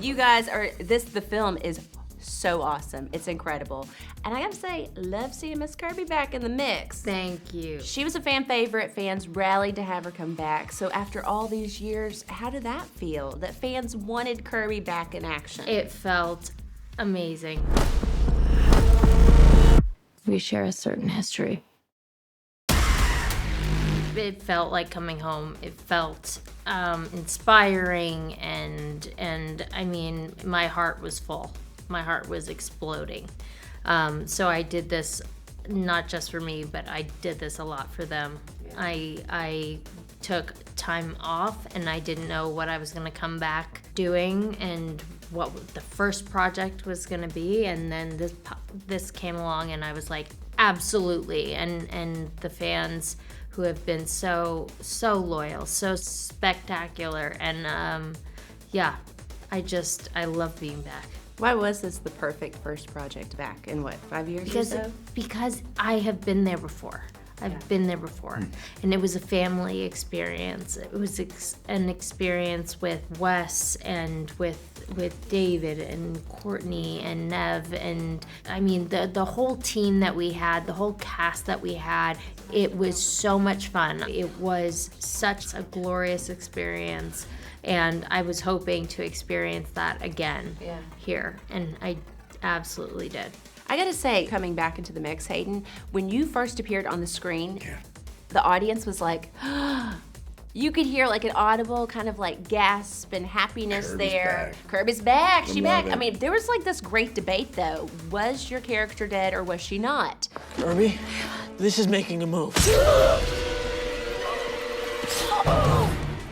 You guys the film is so awesome. It's incredible. And I gotta say, love seeing Miss Kirby back in the mix. Thank you. She was a fan favorite. Fans rallied to have her come back. So after all these years, how did that feel? That fans wanted Kirby back in action? It felt amazing. We share a certain history. It felt like coming home. It felt inspiring, and I mean, my heart was full. My heart was exploding. So I did this not just for me, but I did this a lot for them. I took time off, and I didn't know what I was gonna come back doing and what the first project was gonna be, and then this came along, and I was like, absolutely. And the fans who have been so loyal, so spectacular, and I love being back. Why was this the perfect first project back in 5 years or so? Because I have been there before. I've been there before. And it was a family experience. It was an experience with Wes and with David and Courtney and Nev, and I mean the whole team that we had, the whole cast that we had. It was so much fun. It was such a glorious experience, and I was hoping to experience that again here, and I absolutely did. I gotta say, coming back into the mix, Hayden, when you first appeared on the screen, the audience was like, you could hear like an audible kind of like gasp and happiness there. Kirby's back, she's back. I mean, there was like this great debate though. Was your character dead or was she not? Kirby, this is making a move.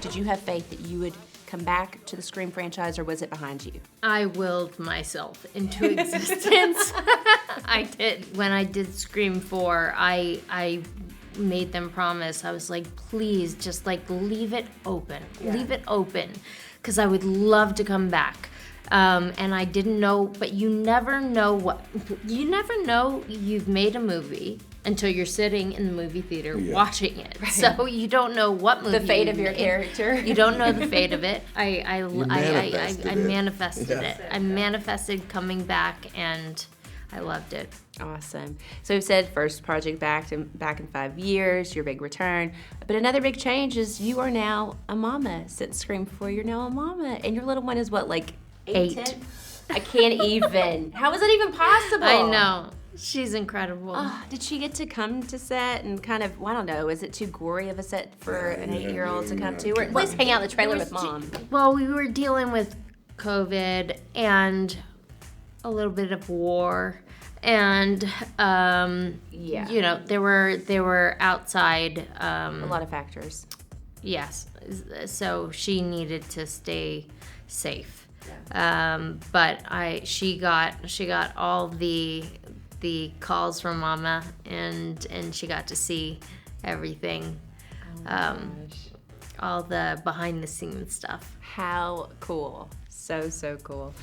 Did you have faith that you would come back to the Scream franchise, or was it behind you? I willed myself into existence. I did. When I did Scream 4, I made them promise. I was like, please, just like leave it open. Leave it open, because I would love to come back. And I didn't know, but you never know you've made a movie until you're sitting in the movie theater watching it. Right. So you don't know what movie. The fate of your character. You don't know the fate of it. I manifested it. Yeah. I manifested coming back, and I loved it. Awesome. So we've said first project back in 5 years, your big return. But another big change is you are now a mama. Since Scream 4, you're now a mama. And your little one is what, like 8? 10? I can't even. How is that even possible? I know. She's incredible. Did she get to come to set and kind of, well, I don't know, is it too gory of a set for an 8-year-old to come to? Or at least hang out in the trailer with mom? Well, we were dealing with COVID and a little bit of war. And, you know, there were outside... a lot of factors. Yes. So she needed to stay safe. But she got all the calls from Mama, and she got to see everything, all the behind the scenes stuff. How cool. So cool.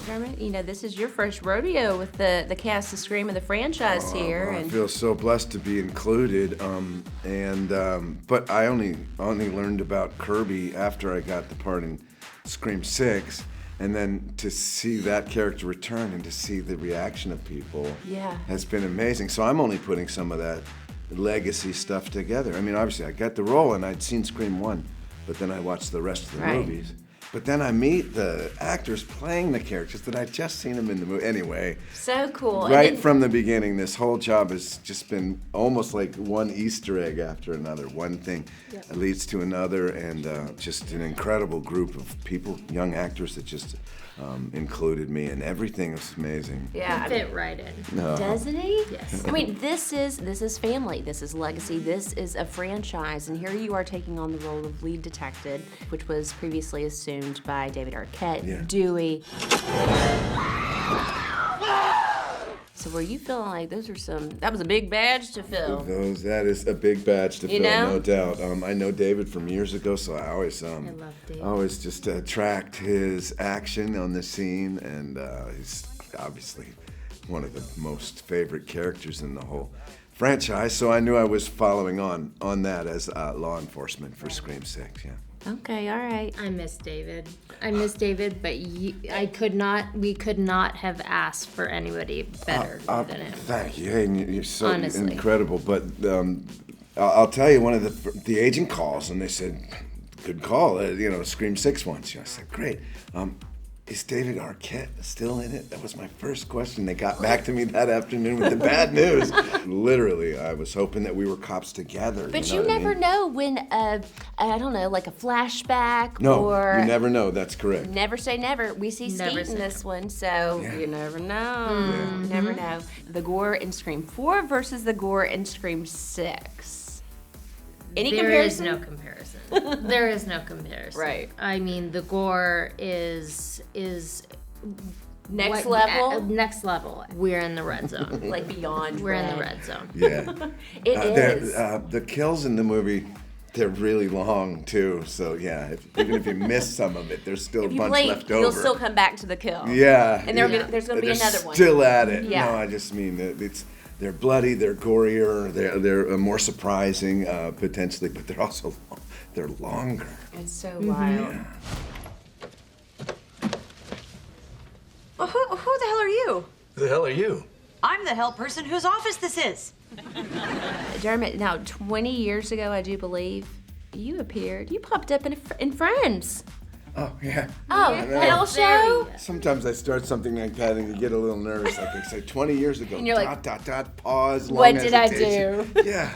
Dermot, you know, this is your first rodeo with the cast of Scream of the franchise here. I feel so blessed to be included. But I only learned about Kirby after I got the part in Scream 6. And then to see that character return and to see the reaction of people has been amazing. So I'm only putting some of that legacy stuff together. I mean, obviously, I got the role and I'd seen Scream 1, but then I watched the rest of the movies. But then I meet the actors playing the characters that I'd just seen them in the movie. Anyway. So cool. Right from the beginning, this whole job has just been almost like one Easter egg after another. One thing leads to another, and just an incredible group of people, young actors that just included me, and everything was amazing. Yeah, He fit right in. Doesn't he? Yes. I mean, this is family. This is legacy. This is a franchise, and here you are taking on the role of lead detective, which was previously assumed by David Arquette, Dewey. So were you feeling like that was a big badge to fill? That is a big badge to fill, no doubt. I know David from years ago, so I always love David. always just tracked his action on the scene, and he's obviously one of the most favorite characters in the whole franchise, so I knew I was following on that as law enforcement for Scream 6, Okay, all right. I miss David. But we could not have asked for anybody better than him. Thank you. Hayden, you're so Honestly. incredible. But I'll tell you, one of the agent calls, and they said, good call, Scream 6 once. I said, great. Is David Arquette still in it? That was my first question. They got back to me that afternoon with the bad news. Literally, I was hoping that we were cops together. But you you know never what I mean? know when, I don't know, like a flashback No, or... you never know. That's correct. Never say never. We see Never Skeet in say this one, so Yeah. you never know. You never know. The gore in Scream 4 versus the gore in Scream 6. Any comparison? There is no comparison. There is no comparison. Right. I mean, the gore is Next level? Next level. We're in the red zone. Like beyond We're in the red. red zone. Yeah. It is. The kills in the movie, they're really long, too. So, yeah, even if you miss some of it, there's still If a you bunch blink, left over. you'll still come back to the kill. Yeah. And there's going to be They're another one. Still at it. Yeah. No, I just mean that they're bloody, they're gorier, they're more surprising potentially, but they're also they're longer. It's so wild. Well, who the hell are you? Who the hell are you? I'm the hell person whose office this is. Dermot, now 20 years ago, I do believe, you popped up in Friends. Oh, yeah. Oh, know. hell show? Sometimes I start something like that and you get a little nervous. Like I say, 20 years ago, And you're like, pause, long what did I hesitation. do? Yeah.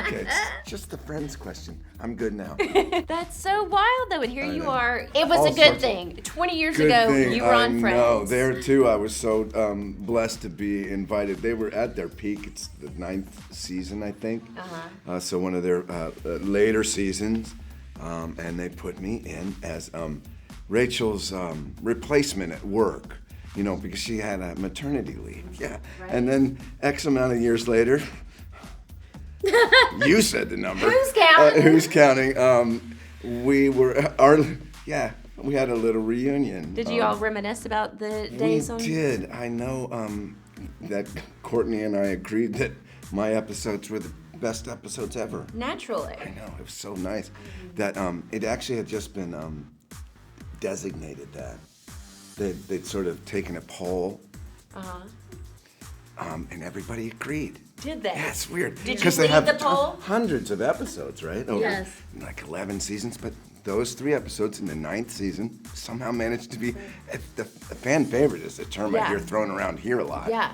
Okay, it's just the Friends question. I'm good now. That's so wild, though, and here you know. are. It was All a good sorts of- thing. 20 years Good ago, thing. you were on I Friends. know. There, too, I was so blessed to be invited. They were at their peak. It's the 9th season, I think. So one of their later seasons. And they put me in as Rachel's replacement at work, because she had a maternity leave. Yeah. Right. And then X amount of years later, you said the number. Who's counting? Who's counting? We had a little reunion. Did you all reminisce about the days on? We did. I know that Courtney and I agreed that my episodes were the best episodes ever. Naturally. I know, it was so nice that it actually had just been designated that. They'd sort of taken a poll, and everybody agreed. Did they? Yeah, it's weird. Did you 'Cause they lead have the poll? hundreds of episodes, right? Over Yes. like 11 seasons, but those 3 episodes in the 9th season somehow managed to be the fan favorite is a term I Yeah. hear thrown around here a lot. Yeah.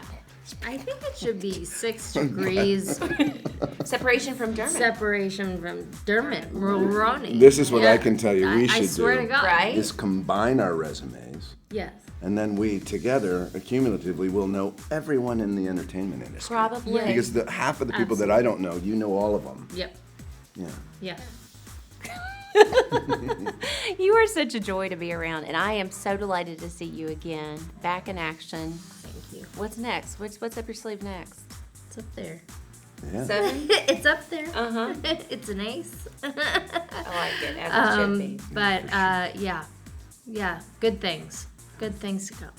I think it should be 6 degrees Separation from Dermot. separation from Dermot Mulroney. This is what I can tell you we I should swear do. to God. Right? Is combine our resumes. Yes. And then we together, cumulatively, will know everyone in the entertainment industry. Probably. Yeah. Because half of the people that I don't know, you know all of them. Yep. Yeah. Yeah. You are such a joy to be around, and I am so delighted to see you again, back in action. Thank you. What's next? What's up your sleeve next? It's up there. Yeah. 7? It's up there. Uh-huh. It's an ace. I like it, as it should be. But yeah. Yeah. Good things. Good things to come.